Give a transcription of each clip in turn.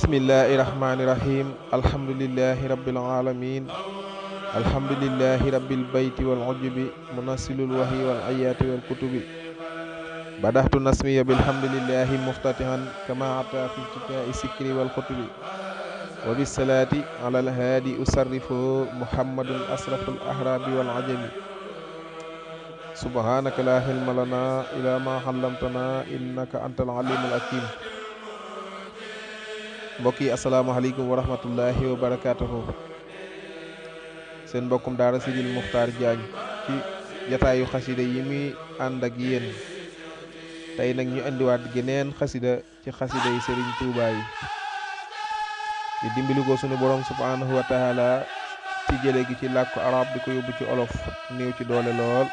bismillahi rahmani rahim alhamdulillahi rabbil alamin alhamdulillahi rabbil bayti wal ujubi munasilul wahyi wal ayati wal kutubi badahtu nasmiya bilhamdulillahi muftatihan kama ata fi ibtida'i sikri wal khutubi wa bisalati ala alhadi usarrifu muhammadun asraful ahrabi wal ajami subhanaka la hilma lana ila ma allamtana innaka antal alimul hakim. mbokk yi asalaamaaleykum wa rahmatullahi wa barakaatuhu. seen mbokkum daara Sidil Muxtaar Jaañ ci jataayu xasida yi muy ànd ak yéen tey nag ñu indiwaat geneen xasida ci xasida yi Sëriñ Tuubaa yi di dimbali ko sunu borom subhaanahu wa taala ci jële gi ci làkku arab di ko yóbbu ci olof néew ci doole lool.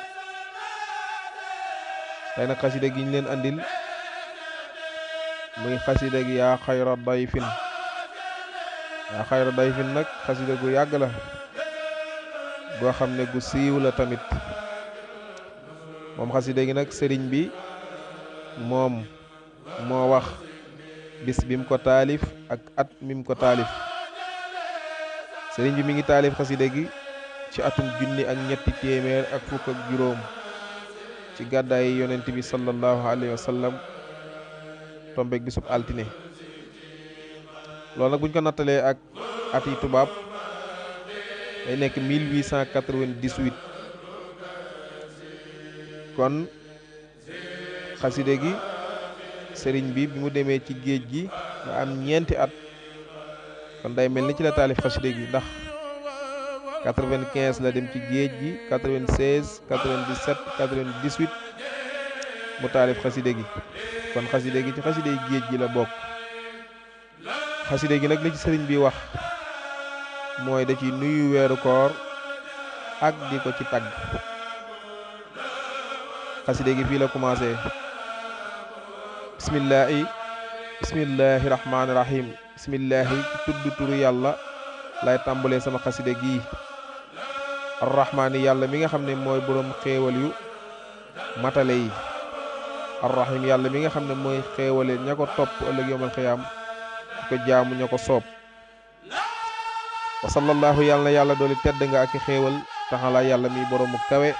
tey nag xasida gi ñu leen andil muy xasida gi yaa xayra dayfin. yaa xayra dayfin nag xasida gu yàgg la goo xam ne gu siiw la tamit. moom xasida gi nag sëriñ bi moom moo wax bis bim ko taalif ak at mim ko taalif. sëriñ bi mi ngi taalif xasida gi ci atum 1350 ci gàddaayi yonent bi sallallahu alayhi wa sallam tombeeg bisub altine. loolu nag buñ ko nattalee ak at yi tubaab day nekk 1898. kon xaside gi sëriñ bi mu demee ci géej gi ba am ñeenti at kon day mel ni ci la taalif xaside gi ndax 95 la dem ci géej gi 96 97 98 mu taalif xaside gi. kon xaside gi ci xaside yi géej gi la bokk. xaside gi nag li ci sëriñ bi wax mooy da ci nuyu weeru koor ak di ko ci tagg. xaside gi fii la commencé bismillahi rahmaani rahim. bismillahi ci tudd turu yàlla lay tàmbalee sama xaside gii. arrahmaani yàlla mi nga xam ne mooy boroom xéewal yu matale yi. arrahim yàlla mi nga xam ne mooy xéewale ña ko topp ëllëg yawmal xiyaam ko jaamu ña ko soob. wa sallallahu yàlla na yàlla dooli tedd nga ak xéewal taxala yàlla mi boroomu kawe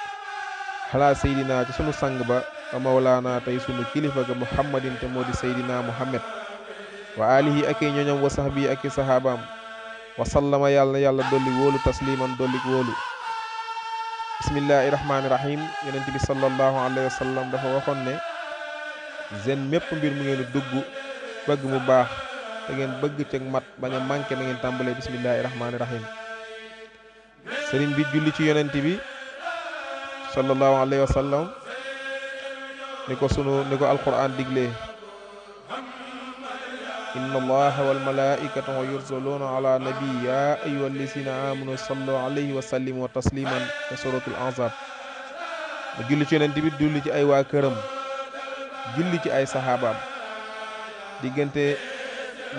xalaa seydina ci sunu sang ba wa mawlaana tey sunu kilifa ga muhammadin te moo di seydina muhammad wa alihi ak i ñoñam wa sahbi ak i sahabaam wa sallama yàlla na yàlla dolli wóolu tasliman dolli wóolu. bismillahi rahmaani rahim. yonent bi sallallahu alayhi wa sallam dafa waxoon ne seen mépp mbir mu ngeen dugg bëgg mu baax te ngeen bëgg ceg mat bañ a manqué na ngeen tàmbalee bismillahi rahmaani rahim. sëriñ bi julli ci yonent bi sallallahu alayhi wa sallam ni ko alquran diglee inna allaha wal malaikata yursaluna ala nabi ya ayyuha alladhina amanu sallu alayhi wa sallimu tasliman te suratul anzab. mu julli ci yonent bi julli ci ay waa këram julli ci ay saxaabaam. diggante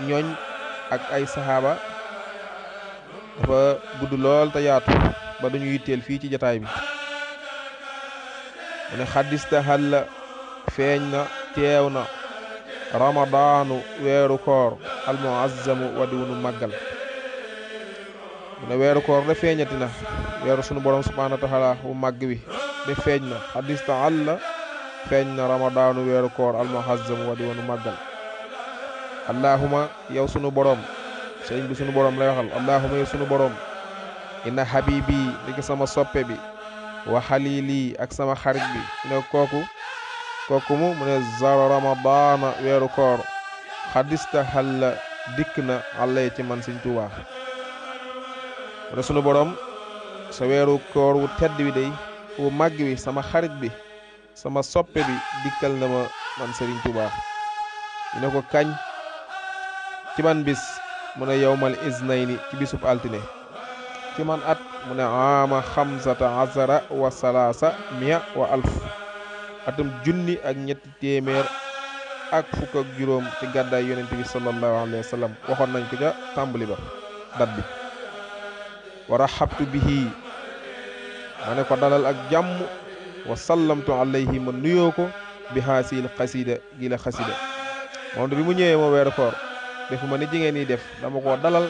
ñooñ ak ay saxaaba dafa gudd lool te yaatu ba duñu yitteel fii ci jataay bi. mu ne xaddista xalla feeñ na teew na ramadaanu weeru koor almuazzamu wadiwunu màggal. mu ne weeru koor de feeñati na weeru sunu borom subhaanahu wa taala wu màgg wi de feeñ na. xaddista xalla feeñ na ramadaanu weeru koor almuazzamu wadiwunu màggal. allahuma yow sunu borom sëriñ bi sunu borom lay waxal. allahuma yow sunu borom inna habibi diki sama soppe bi wa xalili ak sama xarit bi. ne kooku mu ne zara ramadana weeru koor xadista xalla dikk na àllay ci man Sëriñ Tuubaa. mu ne sunu borom sa weeru koor wu tedd bi day wu màgg wi sama xarit bi sama soppe bi dikkal na ma man Sëriñ Tuubaa. ñu ne ko kañ ci man bis mu ne yawmal isnayni ci bisub altine. ci man at mu ne ama xamsata azara wa salaasa mia wa alf atam junni ak ñetti téeméer ak fukk ak juróom ci gàddaay yonent bi sallallahu alayhi wa sallam. waxoon nañ ko ca tàmbali ba dat bi. wa rahabtu bihi ma ne ko dalal ak jàmm. wa sallamtu alayhi ma nuyoo ko bi haasil xasida gi la xasida. moom bi mu ñëwee moo weeru koor defuma ni jigéen yi def dama koo dalal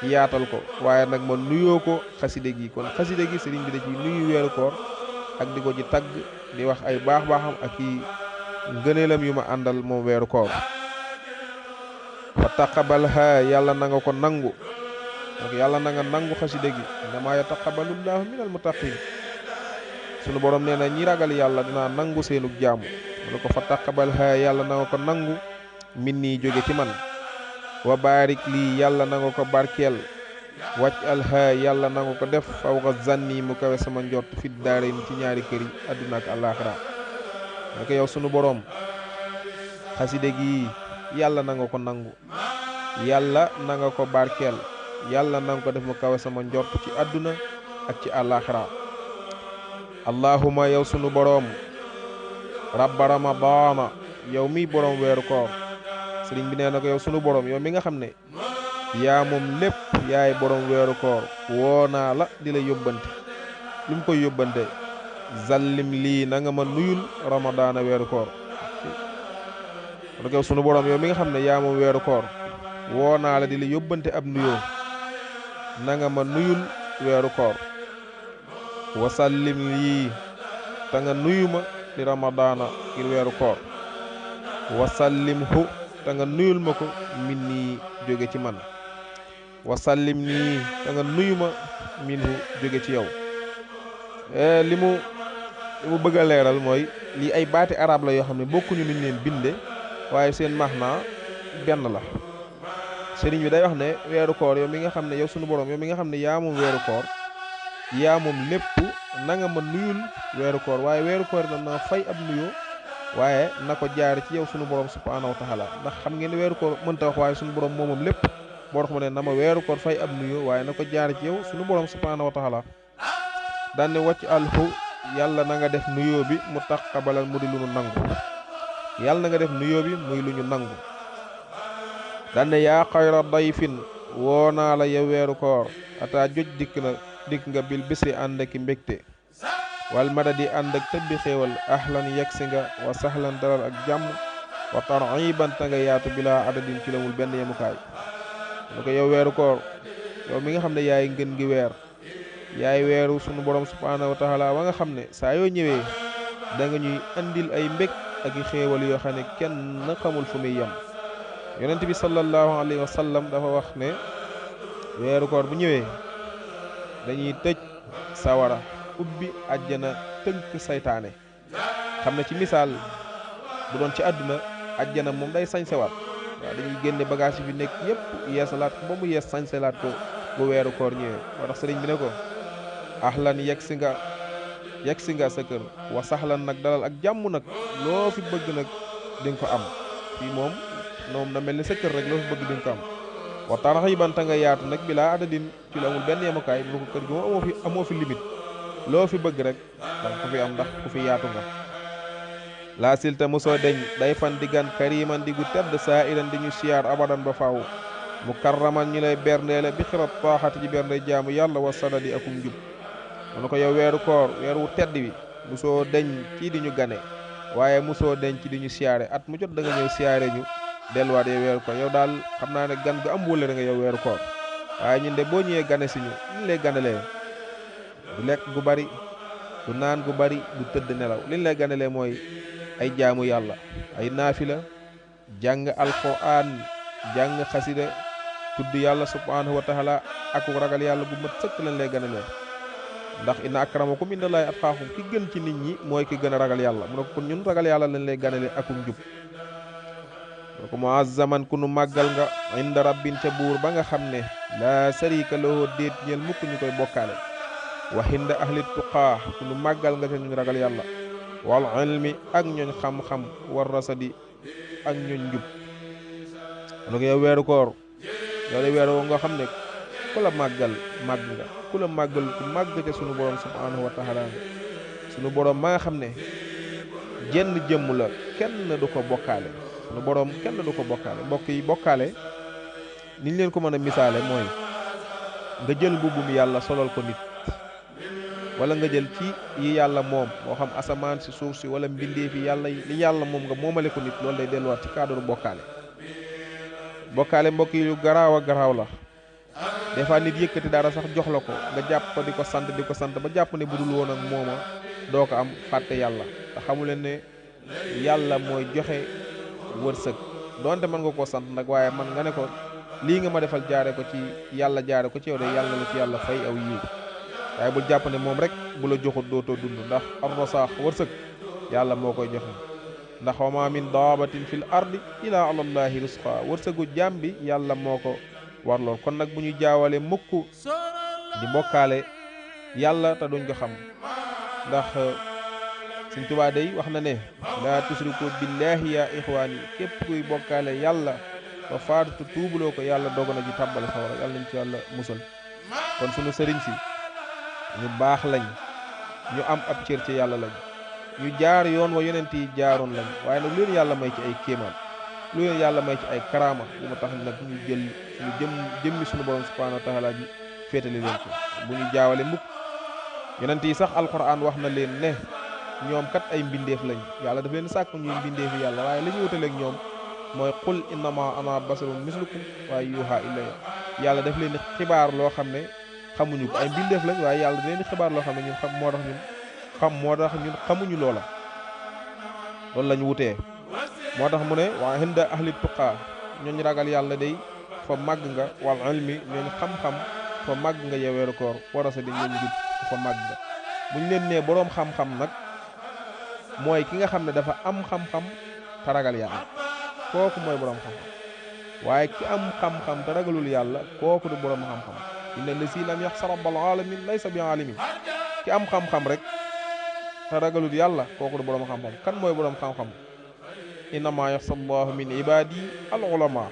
yaatal ko waaye nag ma nuyoo ko xaside gi kon xaside gi sëriñ bi da ci nuyu weeru koor ak di ko ci tagg di wax ay baax-baaxam ak i ngëneelam yu ma àndal moom weeru koor fa taqabalha yàlla na nga ko nangu donc yàlla na nga nangu xaside gi innamaa yataqabbalullaahu minal muttaqiin sunu borom nee na ñi ragal yàlla dinaa nangu seenug jaamu mu ne ko fa taqabalha yàlla na nga ko nangu min nii jóge ci man wa baarik lii yàlla na nga ko barkeel wàcc alha yàlla na nga ko def fawqa zanni mu kawe sama njort fit daarayni ci ñaari kër yi àdduna ak àllaaxira ne ko yow sunu boroom xaside gi yàlla na nga ko nangu yàlla na nga ko barkeel yàlla na nga ko def mu kawe sama njort ci àdduna ak ci àllaaxira allahuma yow sunu boroom rabba ramadaana yow miy boroom weeru koor sëriñ bi nee na ko yow sunu boroom yow mi nga xam ne yaa moom lépp yaay boroom weeru koor woo naa la di la yóbbante lu mu koy yóbbante zallim lii na nga ma nuyul ramadaana weeru koor yow sunu boroom yow mi nga xam ne yaa moom weeru koor woo naa la di la yóbbante ab nuyoo na nga ma nuyul weeru koor wasallim lii te nga nuyu ma di ramadaana ngir weeru koor wasallimhu te nga nuyul ma ko min nii jóge ci man wasallim nii te nga nuyu ma minhu jóge ci yow li mu bëgg a leeral mooy lii ay baati arab la yoo xam ne bokkuñu nuñ leen binde waaye seen maxnaa benn la sëriñ bi day wax ne weeru koor yow mi nga xam ne yow sunu borom yow mi nga xam ne yaa moom weeru koor yaa moom lépp na nga ma nuyul weeru koor waaye weeru koor dam na fay ab nuyoo waaye na ko jaar ci yow sunu borom subhaanahu wa taala ndax xam ngeen ne weeru koor mënta wax waaye sunu borom moomam lépp boo tax ma ne na ma weeru koor fay ab nuyoo waaye na ko jaar ci yow sunu borom subhaanahu wa taala daan ne wàcc alhu yàlla na nga def nuyoo bi mu taqabalal mu di lu ñu nangu yàlla na nga def nuyoo bi muy lu ñu nangu daan ne yaa xayra dayfin woo naa la yow weeru koor ataa joj dikk nga bil bisri ànd ak mbégte wal madadi ànd ak tëbbi xéewal ahlan yegsi nga wa sahlan dalal ak jàmm wa tar'iban ta nga yaatu bila adadin ci lamul benn yemukaay lu ko yow weeru koor yow mi nga xam ne yaay ngën gi weer yaay weeru sunu borom subhaanahu wa taala wa nga xam ne saa yoo ñëwee da nga ñuy andil ay mbég ak i xéewal yoo xam ne kenn xamul fu muy yem yonent bi sallallahu alayhi wa sallam dafa wax ne weeru koor bu ñëwee dañuy tëj sawara ubbi àjjana tënk saytaane xam ne ci misaal bu doon ci àdduna àjjana moom day sañsewaat waaw dañuy génne bagage yi fi nekk yépp yeesalaat ko ba mu yees sañselaat ko bu weeru koor ñëwee moo tax sëriñ bi ne ko ahlan yegsi nga sa kër wa saxlan nag dalal ak jàmm nag loo fi bëgg nag di nga ko am fii moom na mel ni sa kër rek loo fi bëgg di nga ko am wa tarxiban ta nga yaatu nag bi laa adadin ci lu amul benn yemukaay mu ko kër gi moom amoo fi limite loo fi bëgg rek danga ko fi am ndax ku fi yaatu nga laa silta mosoo deñ day fan diggan kariman di gu tedd saa iran di ñu siyaar abadan ba faaw mu karraman ñi lay berndeele bi xirat taaxati ci bernde jaamu yàlla wa sadadi akum njub mu ne ko yow weeru koor weer wu tedd wi mosoo deñ ci di ñu gane waaye mosoo deñ ci di ñu siyaare at mu jot da nga ñëw siyaare ñu delluwaat yow weeru koor yow daal xam naa ne gan gu am wëllëre nga yow weeru koor waaye ñun de boo ñëwee gane si ñu lay ganalee du lekk gu bari du naan gu bari du tëdd nelaw liñ lay ganalee mooy ay jaamu yàlla ay naafila jàng alquran jàng xasida tudd yàlla subhanahu wa taala ak ragal yàlla bu mat sëkk lañ lay ganalee ndax inna akramakum indallahi atqaakum ki gën ci nit ñi mooy ki gën a ragal yàlla mu ne ko kon ñun ragal yàlla lañ lay ganalee akum njub ko muazzaman ku nu màggal nga inda rabbin ca buur ba nga xam ne laa sarika lahu déet ñeel mukk ñu koy bokkaale wa hinda ahli tuqaa ku nu màggal nga ca ñu ragal yàlla wal ilmi ak ñooñ xam-xam war rasadi ak ñooñ njub mu ne ko yow weeru koor yow de weeru nga xam ne ku la màggal màgg nga ku la màggal ku màgg ca sunu borom subhanahu wa taala nga sunu borom ma nga xam ne jenn jëmm la kenn du ko bokkaale sunu borom kenn du ko bokkaale mbokk yi bokkaale niñ leen ko mën a misaale mooy nga jël mbubbum yàlla solal ko nit wala nga jël ci yi yàlla moom moo xam asamaan si suuf si wala mbindee fi yàlla li yàlla moom nga moomale ko nit loolu day delluwaat ci cadre bokkaale bokkaale mbokk yi lu garaaw a garaaw la. des fois nit yëkkati dara sax jox la ko nga jàpp ko di ko sant ba jàpp ne budul woon ak mooma doo ko am, fàtte yàlla. te xamu leen ne yàlla mooy joxe wërsëg, donte mën nga koo sant nag, waaye man nga ne ko lii nga ma defal jaare ko ci yàlla, jaare ko ci yow de yàlla la ci yàlla fay aw yiw. waaye bul jàpp ne moom rek bu la joxut dootoo dund, ndax ar-rasaax wërsëg yàlla moo koy joxe. ndax wa ma min daabatin fil ardi ila alallahi risqa, wërsëgu jaam bi yàlla moo ko warlool. kon nag bu ñu jaawale mukk di bokkaale yàlla te duñ ko xam. ndax Sëñ Tuubaa day wax na ne laa tusriku billahi ya ixwaani, képp kuy bokkaale yàlla ba faatu tuubuloo ko yàlla doog na ci tàbbale sawara, yàlla nañ ci yàlla musal. kon sunu sëriñ si ñu baax lañ, ñu am ab cër ci yàlla lañ, ñu jaar yoon wa yonent yi jaaroon lañ. waaye nag lu leen yàlla may ci ay kéemaan, lu leen yàlla may ci ay karaama, lu ma tax nag ñu jël suñu jëmmi suñu borom subhaanahu wa taala ji féetali leen ko. bu ñu jaawale mukk. yonent yi sax alquran wax na leen ne ñoom kat ay mbindeef lañ, yàlla daf leen sàkk ñuy mbindeefi yàlla, waaye li ñu wutaleeg ñoom mooy qul innama ana basarun mislukum waaye yuha ilayya. yàlla daf leen di xibaar loo xam ne xamuñu ko, ay mbindeef lañ waaye yàlla da leen di xibaar loo xam ne ñun moo tax ñun xamuñu loola. loolu lañ wutee. moo tax mu ne waa hinda ahli tuqaa, ñooñ ragal yàlla day fa màgg nga, wal ilmi ñooñ xam-xam fa màgg nga yow weeru koor, warasa di ñooñ jub fa màgg nga. buñ leen nee boroom xam-xam nag mooy ki nga xam ne dafa am xam-xam te ragal yàlla, kooku mooy boroom xam-xam. waaye ki am xam-xam te ragalul yàlla kooku du boroom xam-xam. inna lasi lam yaxsa rabbal alamin laysa bi alimin. ki am xam-xam rek te ragalul yàlla kooku du boroom xam-xam. kan mooy boroom xam-xam? innama yaxsa allahu min ibadi al ulama.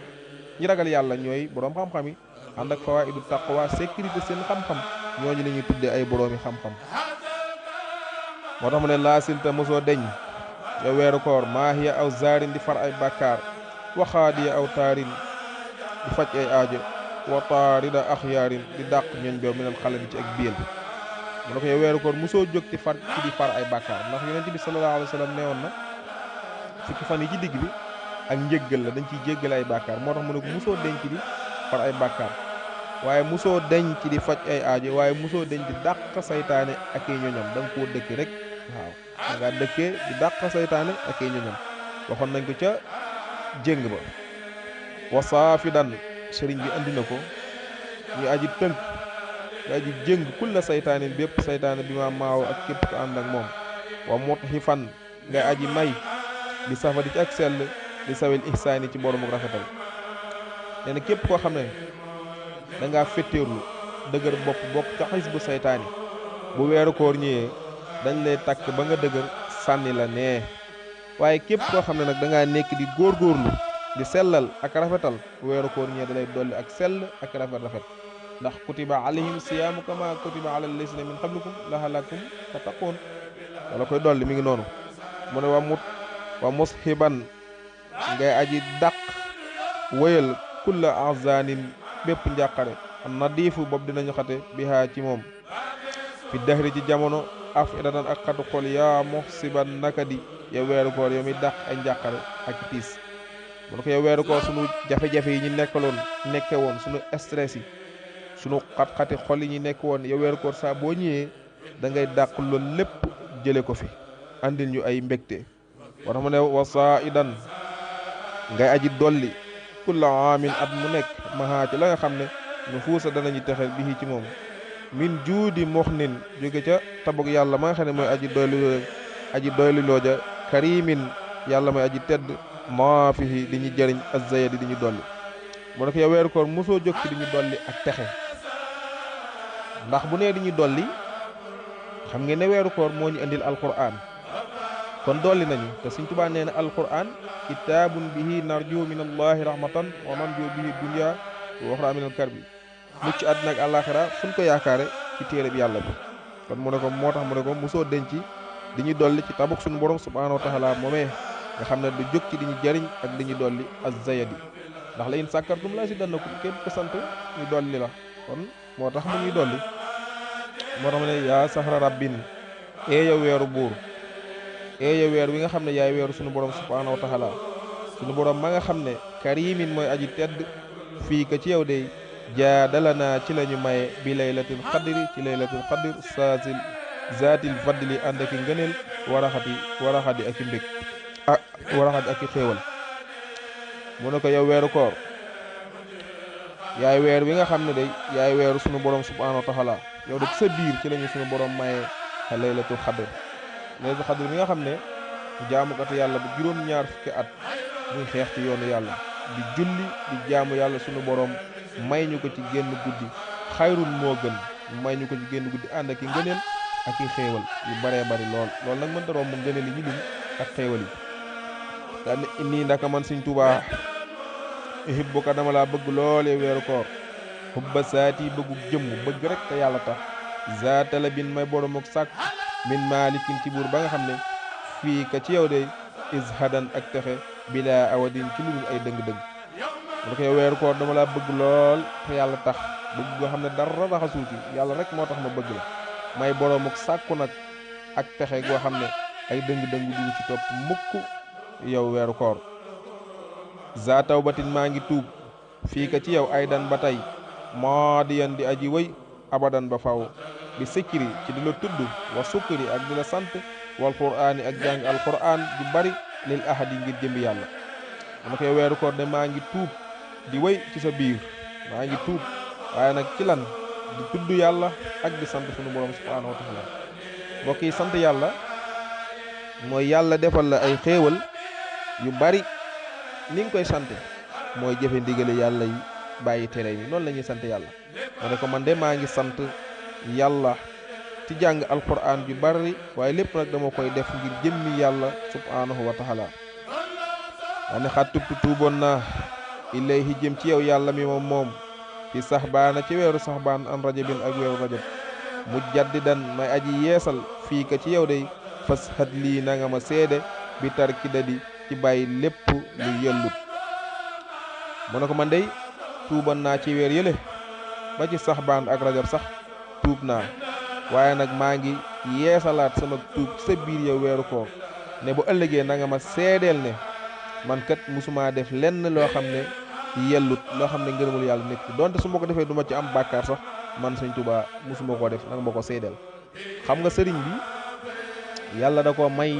ñi ragal yàlla ñooy boroom xam-xam yi, ànd ak fawaidu taqwa, sécurité seen xam-xam, ñooñu la ñuy tuddee ay boroomi xam-xam. moo tax mu ne laasilta mosoo deñ yow weeru koor maahiya aw zaarin di far ay bàkkaar, waxaadiya aw taarin di faj ay aajo, wa taarida axyaarin di dàq ñooñ beew minal xale bi ci ak biel. mu ne ko yow weeru koor mosoo jóg ci di far ay bàkkaar, ndax yonent bi sallallahu alayhi wa sallam nee woon na fukki fan yi ci digg bi ak njéggal la, dañ ciy jéggal ay bàkkaar. moo tax mu ne ko mosoo deñ ci di far ay bàkkaar, waaye mosoo deñ ci di faj ay aajo, waaye mosoo deñ di dàq saytaane ak ay ñoñam. da nga koo dëkk rek, waaw da ngaa dëkkee di dàq saytaane ak ay ñoñam. waxoon nañ ko ca jéng ba. wasaafidan sëriñ bi andi na ko ñu aji tënk, ñu aji jéng kulla saytaanin bépp saytaane bi ma maaw ak képp ko ànd ak moom. wa mutxifan ngay aji may di safa di ci ak sell di sawil ihsaani ci boroomu rafetal. nee na képp koo xam ne da ngaa féttéerlu dëgër bopp bokk ca xis bu saytaani, bu weeru koor ñëwee dañ lay takk ba nga dëgër sànni la nee. waaye képp koo xam ne nag da ngaa nekk di góorgóorlu di sellal ak rafetal, bu weeru koor ñëwee da lay dolli ak sell ak rafet ndax kutiba alayhim siyaamu kama kutiba ala lasina min qablikum laalakum tattaqoon. wala koy dolli mi ngi noonu. mu ne wa mushiban ngay aji dàq wëyal kulla ahzanin bépp njàqare, am nadiifu boobu dinañu xate bihaa ci moom, fi dahri ci jamono, af idatan ak xatu xol, yaa muhsiban nakadi yow weeru koor yow mi dàq ay njàqare ak tiis. mu ne ko yow weeru koor sunu jafe-jafe yi ñu nekke woon sunu stress yi, sunu xat-xati xol yi ñu nekk woon, yow weeru koor saa boo ñëwee da ngay dàq loolu lépp jële ko fi, andil ñu ay mbégte. war mu ne wasaa idan ngay aji dolli kulla aamin at mu nekk mahaa ci la nga xam ne nu fuusa danañu texel bi ci moom, min juudi muxnin jóge ca tabog yàlla ma nga xam ne mooy aji doylu looja, karimin yàlla mooy aji tedd, maafihi di ñu jëriñ azzayadi di ñu dolli. mu ne ko yow weeru koor mosoo jóg ci di ñu dolli ak texe, ndax bu nee di ñu dolli xam ngeen ne weeru koor moo ñu indil alquran, kon dolli nañu. te Sëñ Tuubaa nee na alquran kitaabun bihi narju min allahi rahmatan wa nanju bihi dunya wa uxra min alkarbi. mucc àddina ak àllaaxira fu ñu ko yaakaare ci téere bi yàlla bi. kon mu ne ko moo tax mu ne ko mosoo denc di ñu dolli ci tabuk suñu borom subhaanahu wa taala moomee nga xam ne du jóg ci di ñu jëriñ ak di ñu dolli azzayadi. ndax la in sàkkartum laa si dannakum képp ko sant ñu dolli la, kon moo tax mu ñuy dolli. moo tax mu ne yaa sahra rabbin yow weeru buur, yow weer wi nga xam ne yaay weeru suñu borom subhaanahu wa taala, suñu borom ma nga xam ne karimin mooy aji tedd fii ka ci yow day jaadalana ci lañu maye bi laylatil xadri ci laylatil xadr saasil zaatil fadli ànd aki ngëneel waraxati ak i mbég waraxati ak i xéewal mu ne ko yow weeru koor yaay weer wi nga xam ne day yaay weeru sunu borom subhanahu wa taala yow de ci sa biir ci lañu sunu borom maye laylatul xadr bi nga xam ne jaamukatu yàlla bu juróom-ñaar fukki at muy xeex ci yoonu yàlla di julli di jaamu yàlla sunu borom may ñu ko ci génn guddi xayrun moo gën may ñu ko ci génn guddi ànd ak i ngëneel ak i xéewal yu baree bari lool nag mënta romb ngëneel yi ñu lim ak xéewal yi daan nii ndaka man Sëñ Tuubaa uhibbuka dama laa bëgg loole weeru koor hubba saati bëggu jëmm bëgg rek te yàlla tax zaatala bin may borom ak sàkk min maalikin ci buur ba nga xam ne fii ka ci yow de izhadan ak texe bila awadin ci lu ay dëng-dëng mu ne ko yow weeru koor dama laa bëgg lool te yàlla tax bëgg nga xam ne dara raxasuu ci yàlla rek moo tax ma bëgg la may borom ak sàkku nag ak texe goo xam ne ay dëng-dëng du ci topp mukk yow weeru koor za tawbatin maa ngi tuub fii ka ci yow ay dan ba tey maadiyan di aji wëy abadan ba faw bi sikkiri ci di la tudd wa sukkiri ak di la sant wal qur'aani ak jàng al qur'aan di bari lil ahadi ngir jëmbi yàlla mu ne ko yow weeru koor de maa ngi tuub di wëy ci sa biir maa ngi tuub waaye nag ci lan di tudd yàlla ak di sant sunu borom subhanahu wa taala mbokk yi sant yàlla mooy yàlla defal la ay xéewal yu bari ni nga koy sante mooy jëfe ndigale yàlla yi bàyyi tere yi noonu la ñuy sant yàlla mu ne ko man de maa ngi sant yàlla ci jàng alquran ju bari waaye lépp nag dama koy def ngir jëmmi yàlla subhanahu wa taala daa ne xat tubtu tuuboon naa ilayhi jëm ci yow yàlla mi moom fi saxbaana ci weeru saxbaan an rajabin ak weeru rajab mu jaddidan may aji yeesal fii ka ci yow day fas xat lii na nga ma seede bi tarki dadi ci bàyyi lépp lu yellut mu ne ko man dey tuuban naa ci weer yële ba ci saxbaan ak rajab sax tuub naa waaye nag maa ngi yeesalaat sama tuub sa biir yow weeru koor ne bu ëllëgee na nga ma seedeel ne man kat musuma def lenn loo xam ne yellut loo xam ne ngërëmul yàlla nekk donte su ma ko defee du ma ci am bàkkaar sax man Sëñ Tuubaa musuma koo def nanga ma ko seedeel xam nga sëriñ bi yàlla da ko may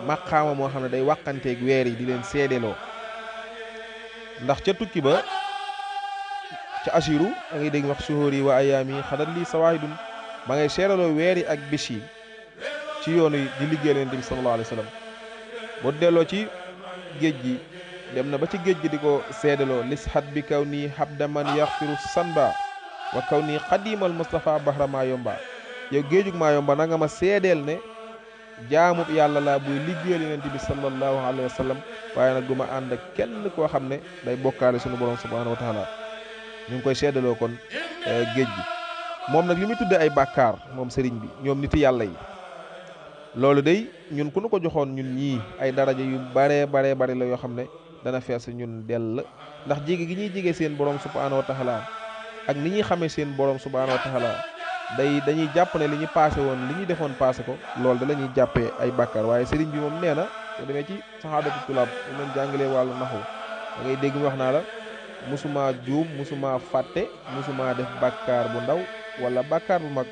maqaama moo xam ne day wàqanteeg weer yi di leen seedeloo ndax ca tukki ba ca asiru da ngay dégg wax suhóor yi wa ayaami xadat lii sawaahidun ba ngay seedaloo weer yi ak bis yi ci yoonu di liggéeyal Yonent bi sallallahu alayhi wa sallam boo delloo ci géej gi dem na ba ci géej gi di ko seedaloo lishat bi kaw nii habda man yaxfiru sanba wa kaw nii xadimal Mustafa bahra maa yomba yow géejug maa yomba na nga ma seedeel ne jaamub yàlla laa buy liggéeyal Yonent bi sallallahu alayhi wa sallam waaye nag du ma ànd ak kenn koo xam ne day bokkaale sunu borom subhanahu wa taala ñu ngi koy seedaloo kon géej gi moom nag li muy tudde ay bàkkaar moom sëriñ bi ñoom niti yàlla yi loolu day ñun ku nu ko joxoon ñun ñii ay daraja yu baree bari la yoo xam ne dana fees ñun dell ndax jege gi ñuy jege seen borom subhanahu wa taala ak ni ñuy xamee seen borom subhanahu wa taala dañuy jàpp ne li ñu passé woon li ñu defoon passé ko loolu da la ñuy jàppee ay bàkkaar waaye sëriñ bi moom nee na soo demee ci saxaadatu tulaab mu leen jàngalee wàllu naxu da ngay dégg mu wax naa la musuma juum musuma fàtte musuma def bàkkaar bu ndaw wala bàkkaar bu mag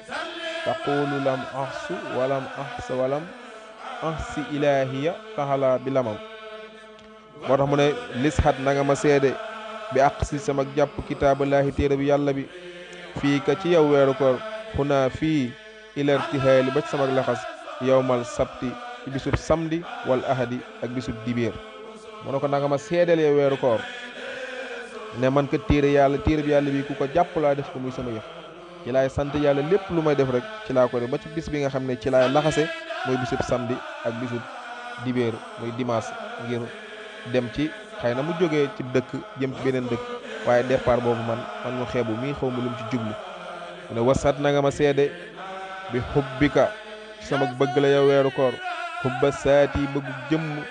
taqulu lam ahsu walam ahsa walam ahsi ilahiya taxala bi lamam moo tax mu ne lishat na nga ma seede bi àq si sama jàpp kitaabalaahi téere bi yàlla bi fii ka ci yow weeru koor xunaa fii ilartihaali ba ci sama laxas yowmal sabti ci bisub samedi wal ahadi ak bisub dibéer mu ne ko na nga ma seedeel yow weeru koor ne man ka téere bi yàlla bi ku ko jàpp laa def ko muy sama yëf ci laay sant yàlla lépp lu may def rek ci laa ko def ba ci bis bi nga xam ne ci laay laxase mooy bisub samedi ak bisub dibéer muy dimanche ngir dem ci xëy na mu jógee ci dëkk jëm ci beneen dëkk waaye départ boobu man mu xeebu mii xaw ma lu mu ci jublu mu ne wasat na nga ma seede bi xubbika sama bëgg la yow weeru koor xubba saati bëggu jëmm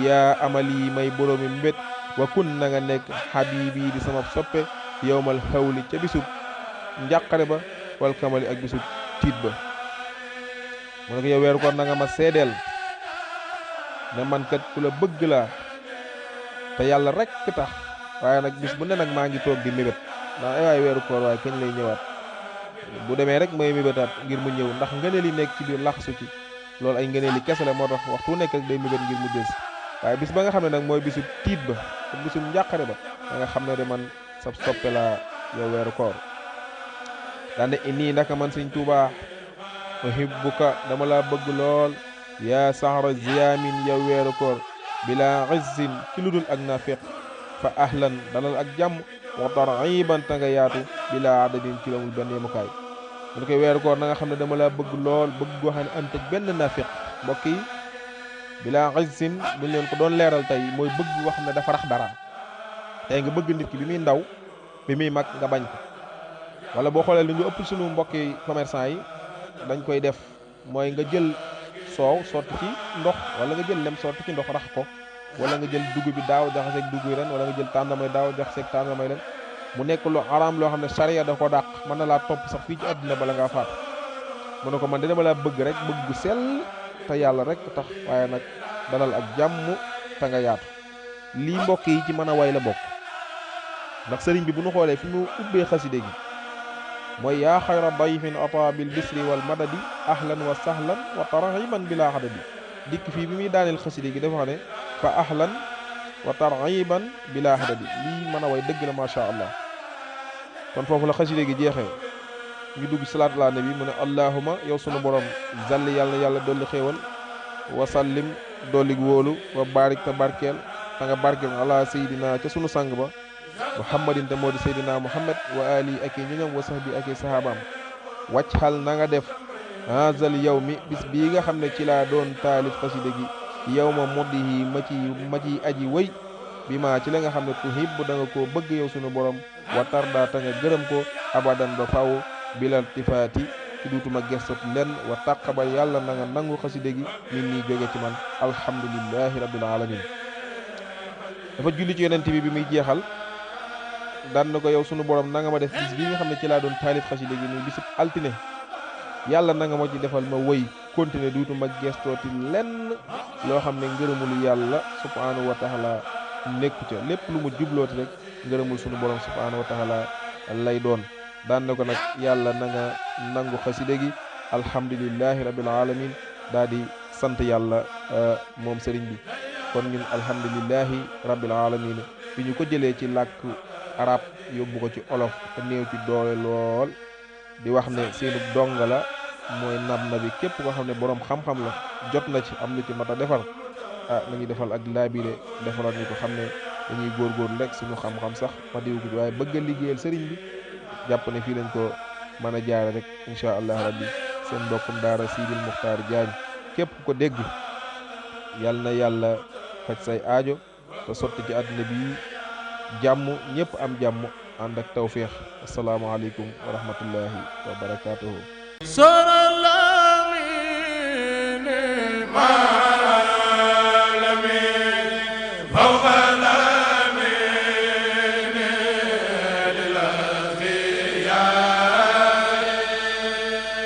yaa amali may boroomi mbét wa kun na nga nekk habibi di sama soppe yowmal xawli ca bisub njàqare ba wal kamali ak bisub tiit ba mu ne ko yow weeru koor na nga ma seedeel ne man kat ku la bëgg laa te yàlla rek tax waaye nag bis bu ne nag maa ngi toog di mébét ndax ay waay weeru koor waaye kañ lay ñëwaat bu demee rek may mébétaat ngir mu ñëw ndax ngëneel yi nekk ci biir laxasu ci loolu ay ngëneel yi kese la moo tax waxtu nekk rek day mébét ngir mu des waaye bis ba nga xam ne nag mooy bisu tiit ba bisu njàqare ba da nga xam ne de man sab soppe la yow weeru koor daane inni naka man sëñ Tuubaa uhibbuka dama laa bëgg lool yaa sahra ziyaamin yow weeru koor bila izzin ci ludul ak nafiq fa ahlan dalal ak jàmm wa tar'iban ta nga yaatu bila adadin ci lamul benn yemukaay mu ne koy weeru koor na nga xam ne dama laa bëgg lool bëgg goo xam ne am tëj benn nafiq mbokk yi bila izzin buñ leen ko doon leeral tey mooy bëgg goo xam ne dafa rax dara tey nga bëgg nit ki bi muy ndaw bi muy mag nga bañ ko wala boo xoolee lu ñu ëpp suñu mbokki commerçant yi dañ koy def mooy nga jël soow sotti ci ndox wala nga jël lem sotti ci ndox rax ko wala nga jël dugub bi daaw jaxaseeg dugub ren wala nga jël tàndamay daaw jaxaseeg tàndamay ren mu nekk lu araam loo xam ne sariya da ko dàq mën na laa topp sax fii ci àdduna bala ngaa faatu mu ne ko man de dama laa bëgg rek bëgg gu sell te yàlla rek tax waaye nag dalal ak jàmm te nga yaatu lii mbokk yi ci mën a way la bokk ndax sëriñ bi bu ñu xoolee fi mu ubbee xaside gi mooy yaa xayra dayfin ata bil bisri wal madadi ahlan wa sahlan wa tarhiban bila xadadi dikk fii bi muy daaneel xaside gi dafa xam ne fa ahlan wa tarhiban bila xadadi lii mën a way dëgg la macha allah kon foofu la xaside gi jeexee ñu dugg salaatu ala nabi mu ne allahuma yow sunu borom zalli yàlla na yàlla dolli xéewal wa sallim dolli wóolu wa barik te barkeel ta nga barkeel ala sayidina ca sunu sang ba muhammadin te moo di seydina muhammad wa ali ak i ñoñam wa sahbi ak i sahabaam wàcc xal na nga def hazal yow mi bis bii nga xam ne ci laa doon taalif xasida gi yow ma moddihi ma ci aji wëy bi ma ci la nga xam ne tuhibbu da nga koo bëgg yow sunu borom wa tarda ta nga gërëm ko abadan ba faw bilal tifaati ci duutuma gestat len wa taqabal yàlla na nga nangu xasida gi min nii jóge ci man alhamdulillahi rabbil alamin dafa julli ci yonent bi muy jeexal daan na ko yow sunu borom na nga ma def bis bii nga xam ne ci laa doon taalif xasida gi muy bisub altine yàlla na nga ma ci defal ma wëy continuer duutuma gestooti lenn loo xam ne ngërëmul yàlla subhanahu wa taala nekku ca lépp lu mu jublooti rek ngërëmul sunu borom subhanahu wa taala lay doon daan na ko nag yàlla na nga nangu xasida gi alhamdulillahi rabbil alamin daa di sant yàlla moom sëriñ bi kon ñun alhamdulillahi rabbil alamin bi ñu ko jëlee ci làkk arab yóbbu ko ci olof te néew ci doole lool di wax ne seenu donga la mooy nab na bi képp koo xam ne boroom xam-xam la jot na ci am lu ci mat a defar nañuy defal ak laabire defaral ñu ko xam ne dañuy góorgóorlu rek suñu xam-xam sax ma diw ko waaye bëgg a liggéeyal sëriñ bi jàpp ne fii lañ ko mën a jaare rek incha allah rabbi seen mbokkum daara Sidil Muxtaar Jaañ képp ko dégg yal na yàlla faj say aajo te sotti ci àddina bi jàmm ñëpp am jàmm ànd ak tawféex asalaamaaleykum wa rahmatullahi wa barakaatuhu